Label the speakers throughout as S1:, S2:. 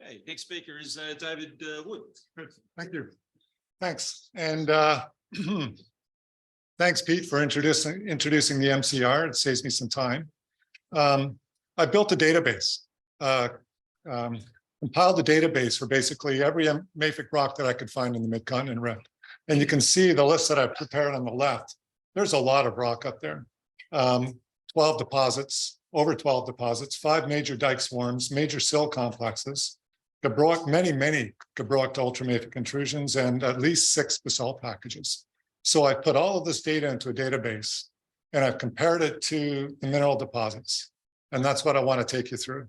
S1: Okay, next speaker is David Wood.
S2: Thank you. Thanks. And thanks, Pete, for introducing the MCR. It saves me some time. I built a database, compiled a database for basically every mafic rock that I could find in the Midcontinent Rift. And you can see the list that I prepared on the left. There's a lot of rock up there. 12 deposits, over 12 deposits, 5 major dike swarms, major sill complexes, gabbroic, many gabbroic to ultramafic intrusions, and at least 6 basalt packages. So I put all of this data into a database, and I've compared it to the mineral deposits. And that's what I want to take you through.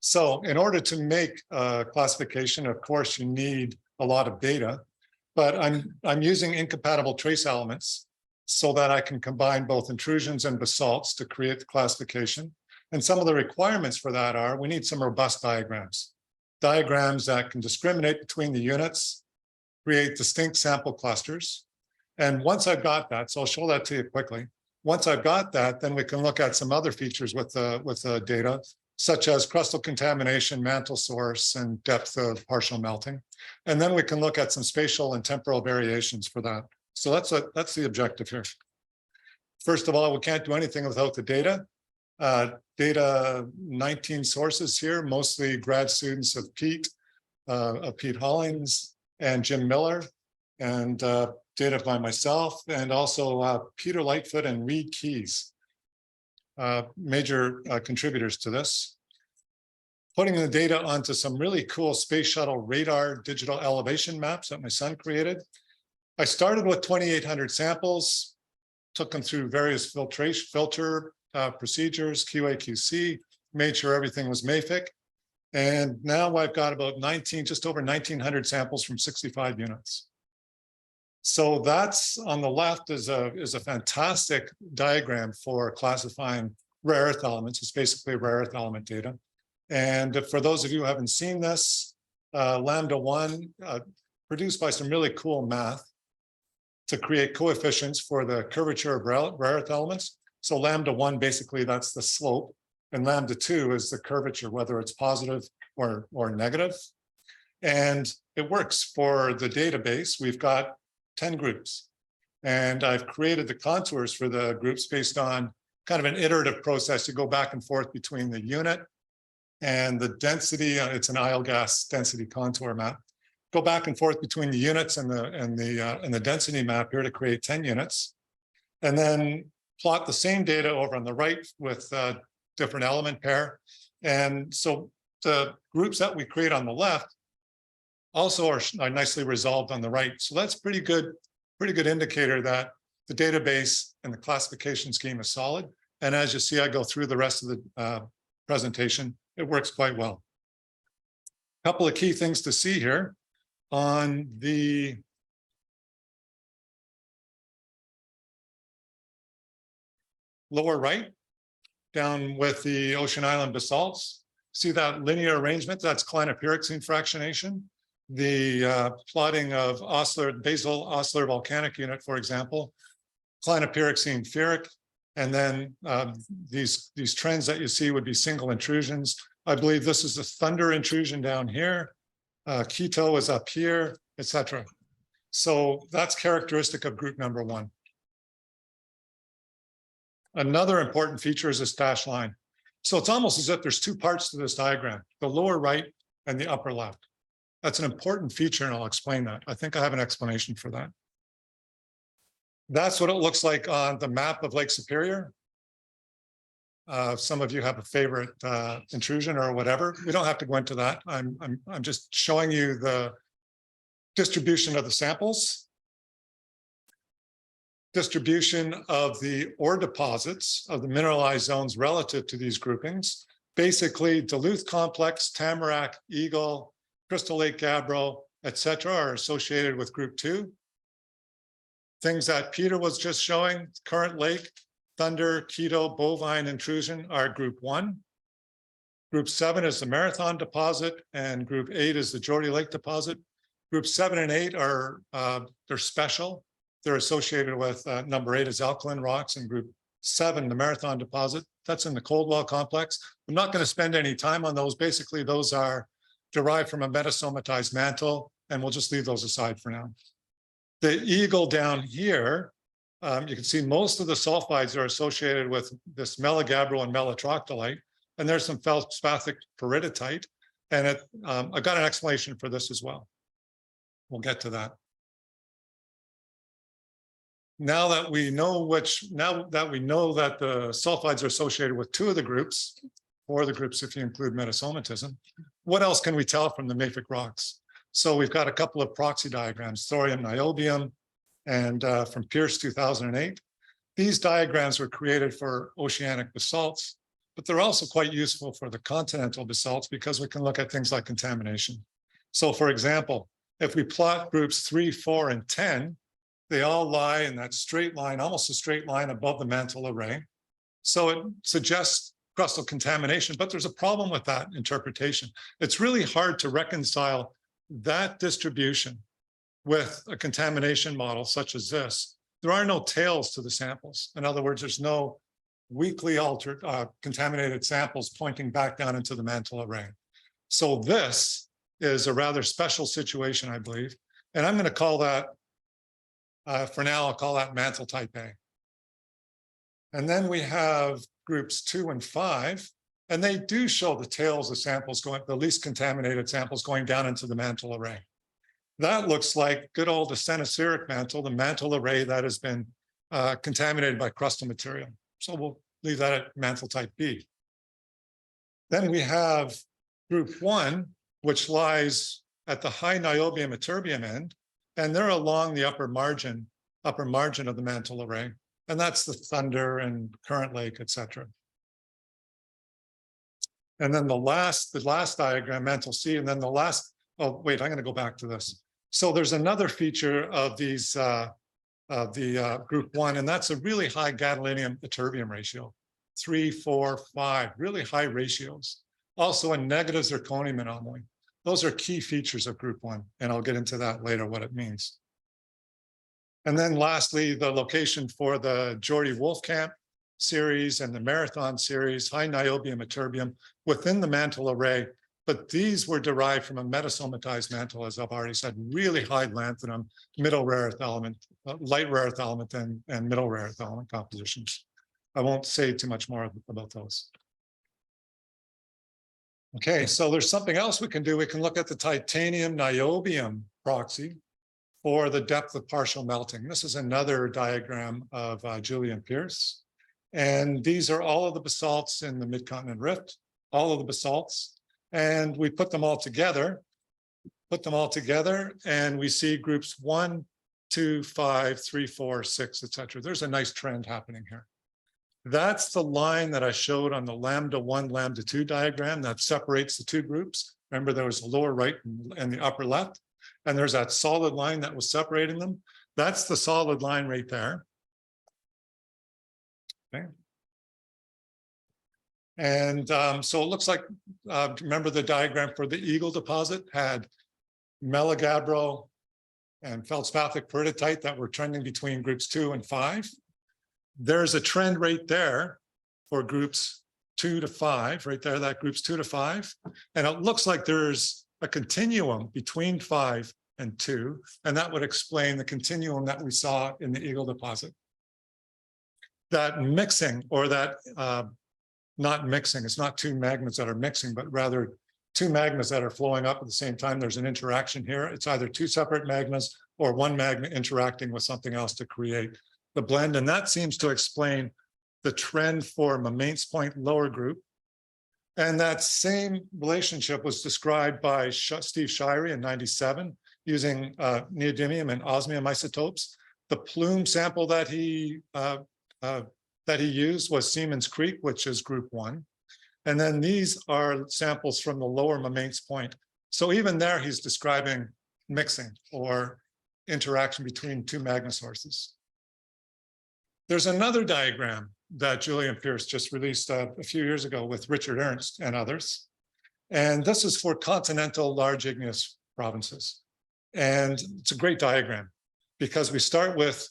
S2: So in order to make a classification, of course, you need a lot of data, but I'm using incompatible trace elements so that I can combine both intrusions and basalts to create the classification. And some of the requirements for that are, we need some robust diagrams that can discriminate between the units, create distinct sample clusters. And once I've got that, so I'll show that to you quickly. Once I've got that, then we can look at some other features with the data, such as crustal contamination, mantle source, and depth of partial melting. And then we can look at some spatial and temporal variations for that. So that's the objective here. First of all, we can't do anything without the data. Data 19 sources here, mostly grad students of Pete Hollings and Jim Miller, and data by myself, and also Peter Lightfoot and Reed Keys, major contributors to this. Putting the data onto some really cool space shuttle radar digital elevation maps that my son created. I started with 2,800 samples, took them through various filter procedures, QA/QC, made sure everything was mafic. And now I've got about just over 1,900 samples from 65 units. So that's on the left is a fantastic diagram for classifying rare earth elements. It's basically rare earth element data. And for those of you who haven't seen this, Lambda 1 produced by some really cool math to create coefficients for the curvature of rare earth elements. So Lambda 1, basically that's the slope, and Lambda 2 is the curvature, whether it's positive or negative. And it works for the database. We've got 10 groups, and I've created the contours for the groups based on kind of an iterative process. You go back and forth between the unit and the density. It's an aisle gas density contour map. Go back and forth between the units and the density map here to create 10 units, and then plot the same data over on the right with a different element pair. And so the groups that we create on the left also are nicely resolved on the right. So that's pretty good indicator that the database and the classification scheme is solid. And as you see, I go through the rest of the presentation, it works quite well. A couple of key things to see here. On the lower right, down with the Ocean Island basalts, see that linear arrangement? That's clinopyroxene fractionation. The plotting of basal oscillar volcanic unit, for example, clinopyroxene ferric, and then these trends that you see would be single intrusions. I believe this is the Thunder intrusion down here. Quito is up here, etc. So that's characteristic of group number 1. Another important feature is this dashed line. So it's almost as if there's 2 parts to this diagram, the lower right and the upper left. That's an important feature, and I'll explain that. I think I have an explanation for that. That's what it looks like on the map of Lake Superior. Some of you have a favorite intrusion or whatever. We don't have to go into that. I'm just showing you the distribution of the samples, distribution of the ore deposits of the mineralized zones relative to these groupings. Basically, Duluth Complex, Tamarack, Eagle, Crystal Lake Gabbro, etc. are associated with group 2. Things that Peter was just showing, Current Lake, Thunder, Quito, Bovine intrusion are group 1. Group 7 is the Marathon deposit, and group 8 is the Geordie Lake deposit. Group 7 and 8 are they're special. They're associated with number 8 is alkaline rocks, and group 7, the Marathon deposit, that's in the Coldwell complex. I'm not going to spend any time on those. Basically, those are derived from a metasomatized mantle, and we'll just leave those aside for now. The Eagle down here, you can see most of the sulfides are associated with this melagabbro and melatroctolite, and there's some feldspathic peridotite, and I got an explanation for this as well. We'll get to that. Now that we know that the sulfides are associated with 2 of the groups, 4 of the groups if you include metasomatism, what else can we tell from the mafic rocks? So we've got a couple of proxy diagrams, thorium, niobium, and from Pierce 2008. These diagrams were created for oceanic basalts, but they're also quite useful for the continental basalts because we can look at things like contamination. So for example, if we plot groups 3, 4, and 10, they all lie in that straight line, almost a straight line above the mantle array. So it suggests crustal contamination, but there's a problem with that interpretation. It's really hard to reconcile that distribution with a contamination model such as this. There are no tails to the samples. In other words, there's no weakly altered contaminated samples pointing back down into the mantle array. So this is a rather special situation, I believe. And I'm going to call that, for now, I'll call that mantle type A. And then we have groups 2 and 5, and they do show the tails of samples going, the least contaminated samples going down into the mantle array. That looks like good old astenospheric mantle, the mantle array that has been contaminated by crustal material. So we'll leave that at mantle type B. Then we have group 1, which lies at the high niobium and terbium end, and they're along the upper margin of the mantle array. And that's the Thunder and Current Lake, etc. And then the last diagram, mantle C, and then the last, oh, wait, I'm going to go back to this. So there's another feature of these, group 1, and that's a really high gadolinium to terbium ratio, 3, 4, 5, really high ratios. Also a negative zirconium anomaly. Those are key features of group 1, and I'll get into that later, what it means. And then lastly, the location for the Geordie-Wolfkamp series and the Marathon series, high niobium and terbium within the mantle array, but these were derived from a metasomatized mantle, as I've already said, really high lanthanum, middle rare earth element, light rare earth element, and middle rare earth element compositions. I won't say too much more about those. Okay, so there's something else we can do. We can look at the titanium niobium proxy for the depth of partial melting. This is another diagram of Julian Pierce. And these are all of the basalts in the Midcontinent Rift, all of the basalts. And we put them all together, and we see groups 1, 2, 5, 3, 4, 6, etc. There's a nice trend happening here. That's the line that I showed on the lambda 1, lambda 2 diagram that separates the 2 groups. Remember, there was the lower right and the upper left, and there's that solid line that was separating them. That's the solid line right there. Okay. And so it looks like, remember the diagram for the Eagle deposit had melagabbro and feldspathic peridotite that were trending between groups 2 and 5. There's a trend right there for groups 2 to 5, right there, that groups 2 to 5. And it looks like there's a continuum between 5 and 2, and that would explain the continuum that we saw in the Eagle deposit. That mixing, or that, not mixing, it's not 2 magmas that are mixing, but rather 2 magmas that are flowing up at the same time. There's an interaction here. It's either 2 separate magmas or 1 magma interacting with something else to create the blend. And that seems to explain the trend for Mamain's Point lower group. And that same relationship was described by Steve Shirey in '97 using neodymium and osmium isotopes. The plume sample that he used was Siemens Creek, which is group 1. And then these are samples from the lower Mamain's Point. So even there, he's describing mixing or interaction between 2 magma sources. There's another diagram that Julian Pierce just released a few years ago with Richard Ernst and others. And this is for continental large igneous provinces. And it's a great diagram because we start with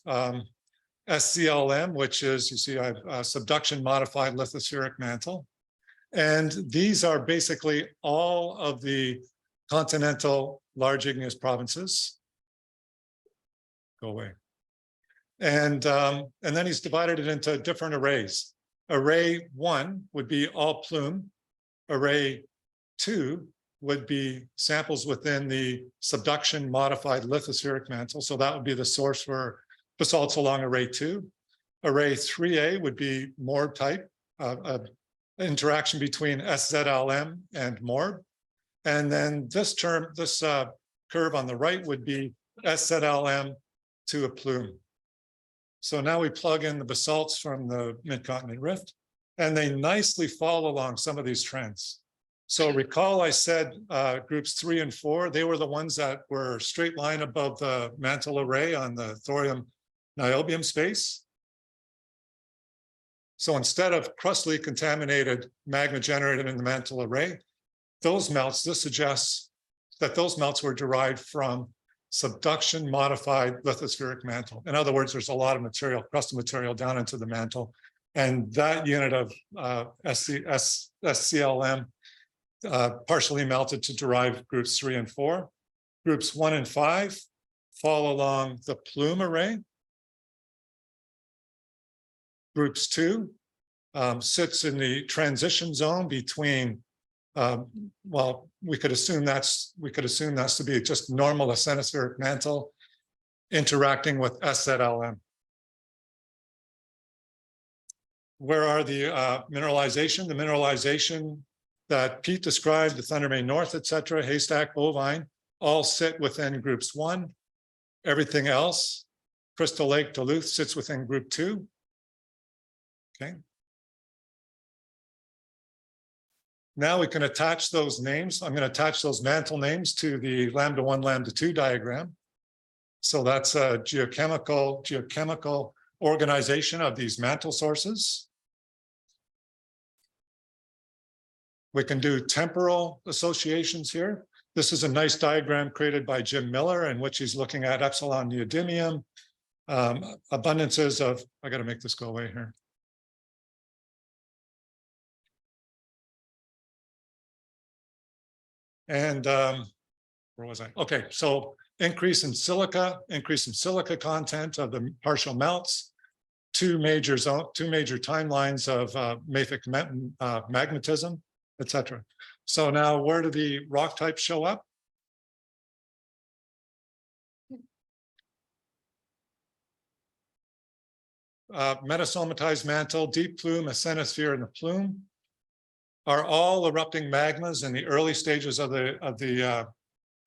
S2: SCLM, which is, you see, I've subduction modified lithospheric mantle. And these are basically all of the continental large igneous provinces. Go away. And then he's divided it into different arrays. Array 1 would be all plume. Array 2 would be samples within the subduction modified lithospheric mantle. So that would be the source for basalts along array 2. Array 3A would be Morb type, interaction between SZLM and Morb. And then this term, this curve on the right would be SZLM to a plume. So now we plug in the basalts from the Midcontinent Rift, and they nicely follow along some of these trends. So recall I said groups 3 and 4, they were the ones that were straight line above the mantle array on the thorium niobium space. So instead of crustally contaminated magma generated in the mantle array, those melts, this suggests that those melts were derived from subduction modified lithospheric mantle. In other words, there's a lot of material, crustal material down into the mantle. And that unit of SCLM partially melted to derive groups 3 and 4. Groups 1 and 5 fall along the plume array. Groups 2 sits in the transition zone between well, we could assume that's to be just normal asthenospheric mantle interacting with SZLM. Where are the mineralization? The mineralization that Pete described, the Thunder Bay North, etc., Haystack, Bovine, all sit within groups 1. Everything else, Crystal Lake, Duluth, sits within group 2. Okay. Now we can attach those names. I'm going to attach those mantle names to the lambda 1, lambda 2 diagram. So that's a geochemical organization of these mantle sources. We can do temporal associations here. This is a nice diagram created by Jim Miller in which he's looking at epsilon neodymium, abundances of, I got to make this go away here. And where was I? Okay, so increase in silica content of the partial melts, two major timelines of mafic magmatism, etc. So now where do the rock types show up? Metasomatized mantle, deep plume, asthenosphere, and the plume are all erupting magmas in the early stages of the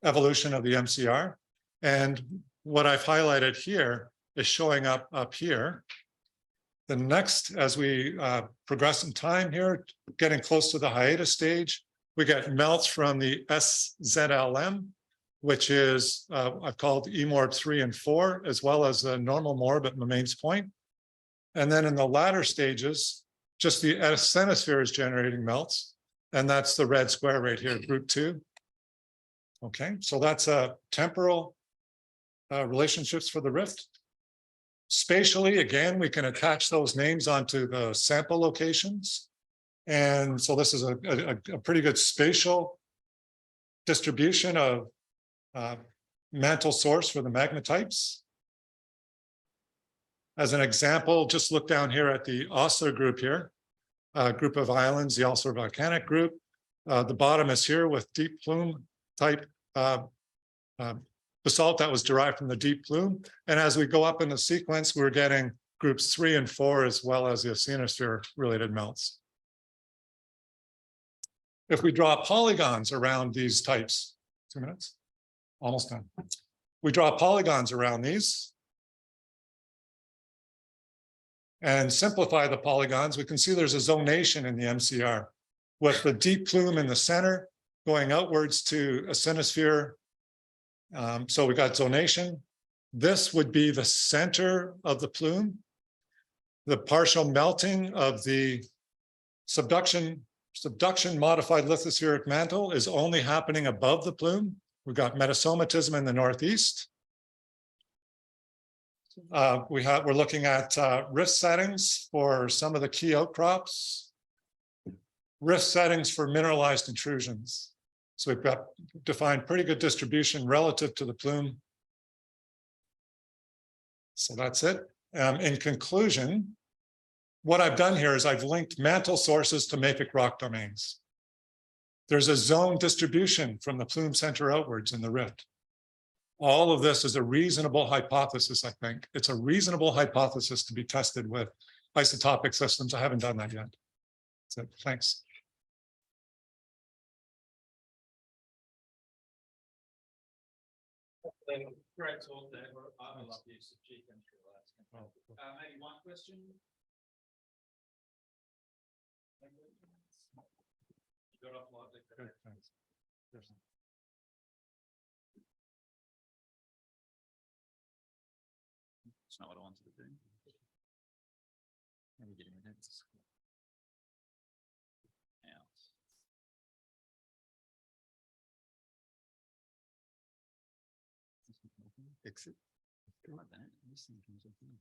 S2: evolution of the MCR. And what I've highlighted here is showing up here. The next, as we progress in time here, getting close to the hiatus stage, we get melts from the SZLM, which is I've called EMORB 3 and 4, as well as the normal morb at Mamain's Point. And then in the latter stages, just the asthenosphere is generating melts, and that's the red square right here, group 2. Okay, so that's temporal relationships for the rift. Spatially, again, we can attach those names onto the sample locations. And so this is a pretty good spatial distribution of mantle source for the magma types. As an example, just look down here at the Osler group here, group of islands, the Osler volcanic group. The bottom is here with deep plume type basalt that was derived from the deep plume. And as we go up in the sequence, we're getting groups 3 and 4, as well as the asthenosphere related melts. If we draw polygons around these types, 2 minutes, almost done. We draw polygons around these and simplify the polygons. We can see there's a zonation in the MCR with the deep plume in the center going outwards to asthenosphere. So we got zonation. This would be the center of the plume. The partial melting of the subduction modified lithospheric mantle is only happening above the plume. We've got metasomatism in the northeast. We're looking at risk settings for some of the key outcrops. Risk settings for mineralized intrusions. So we've got defined pretty good distribution relative to the plume. So that's it. In conclusion, what I've done here is I've linked mantle sources to mafic rock domains. There's a zone distribution from the plume center outwards in the rift. All of this is a reasonable hypothesis, I think. It's a reasonable hypothesis to be tested with isotopic systems. I haven't done that yet. So thanks.
S1: Great talk there. I love the use of geochemistry. Maybe one question. You got off lightly.
S2: Good, thanks.
S1: It's not what I wanted to do. Maybe getting the next. Exit. Like that. This thing comes up here.